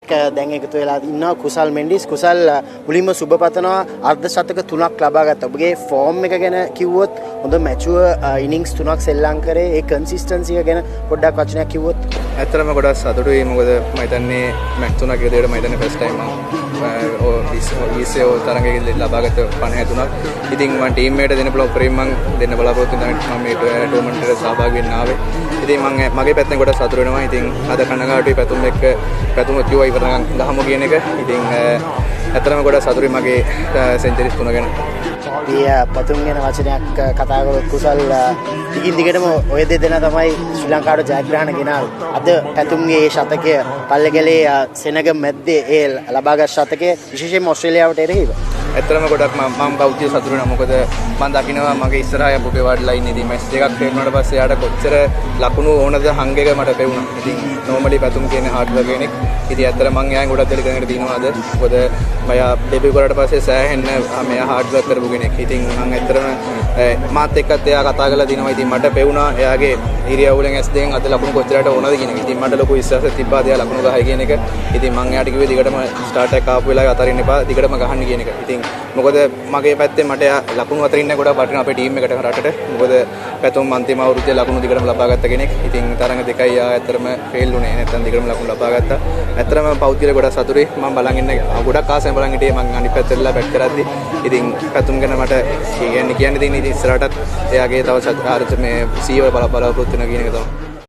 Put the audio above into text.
දැන් එකතු වෙලා ඉන්නවා කුසල් මෙන්ඩිස්. කුසල් මුලින්ම සුබ පතනවා අර්ධ ශතක 3ක් ලබා ගත්තා. ඔබගේ ෆෝම් එක ගැන කිව්වොත් හොඳ මැචුවර් ඉනිංස් 3ක් සෙල්ලම් කරේ. ඒ කන්සිස්ටන්සි එක ගැන පොඩ්ඩක් වචනයක් කිව්වොත්. ඇත්තටම ගොඩක් සතුටුයි. මොකද මම හිතන්නේ මැච් 3ක් විදිහට මම හිතන්නේ ෆස්ට් ටයිම් මම ඊසේ තරඟයක ලබාගත්ත 53ක්. ඉතින් මම ටීම් එකට දෙන්න පුළුවන් උපරිම මම දෙන්න බලාපොරොත්තු වෙනවා. මම මේ ටෝර්නමන්ට් එකට සහභාගී වෙන්න ආවේ. ඉතින් මම මගේ පැත්තෙන් ගොඩක් සතුටු වෙනවා. ඉතින් අද කනගාටුයි පැතුම් එක්ක පැතුම කිව්වා ඉවරනම් ගහමු කියන එක. ඉතින් ඇත්තටම ගොඩක් සතුටුයි මගේ සෙන්චරිස් 3 ගැන. පතුම් ගැන වචනයක් කතා කරොත් කුසල් දිගින් දිගටම ඔය දෙදෙනා තමයි ශ්‍රී ලංකාවට ජයග්‍රහණ ගෙනාවේ. අද පැතුම්ගේ මේ ශතකය පල්ලෙගලේ සෙනග මැද්දේ ඒ ලබාගත් ශතකය විශේෂයෙන්ම ඕස්ට්‍රේලියාවට එරෙහිව. ඇත්තටම ගොඩක් මම බෞද්ධ සතුටු වෙනවා. මොකද මම දකිනවා මගේ ඉස්සරහා අපේ වඩලා ඉන්නේ. ඉතින් මැච් දෙකක් खेलුණාට පස්සේ යාට කොච්චර ලකුණු ඕනද හංග එක මට පෙවුණා. ඉතින් නෝමලි පැතුම් කියන්නේ හાર્ඩ් වර්ක් කෙනෙක්. ඉතින් ඇත්තට මම එයාගෙන් ගොඩක් දෙයක් දැනගෙන තිනවා අද. මොකද මම ඩෙබියු කරාට පස්සේ සෑහෙන්න මෙයා හાર્ඩ් වර්ක් කරපු කෙනෙක්. ඉතින් මම ඇත්තටම මාත් එක්කත් එයා කතා කරලා දිනවා. ඉතින් මට පෙවුණා එයාගේ ඉරියව්වලෙන් ඇස් දෙකෙන් අද ලකුණු කොච්චරට ඕනද කියන එක. ඉතින් මට ලොකු විශ්වාසයක් තිබ්බා එයා ලකුණු ගහයි කියන එක. ඉතින් මම එයාට කිව්වේ දිගටම ස්ටාර්ට් එක ආපු වෙලාවේ අතරින් එපා දිගටම ගහන්න කියන එක. ඉතින් මොකද මගේ පැත්තේ මට ලකුණු අතරින් ගොඩක් වටිනවා අපේ ටීම් එකට රටට. මොකද පැතුම් අන්තිම අවුරුද්දේ ලකුණු දිගටම ලබා ගත්ත කෙනෙක්. ඉතින් තරඟ දෙකයි යා ඇත්තටම ෆේල් වුණේ. නැත්නම් දිගටම ලකුණු ලබා ගත්තා. ඇත්තටම පෞද්ගලික ගොඩක් සතුටුයි. මම බලන් ඉන්න ගොඩක් ආසෙන් බලන් හිටියේ. මම අනිත් පැත්තට බැට් කරද්දි. ඉතින් පැතුම් ගැන මට කියන්න තියෙන ඉතින් ඉස්සරහටත් එයාගේ තව සතුටාර්ථ මේ සීව බලාපොරොත්තු වෙන කියන එක තමයි.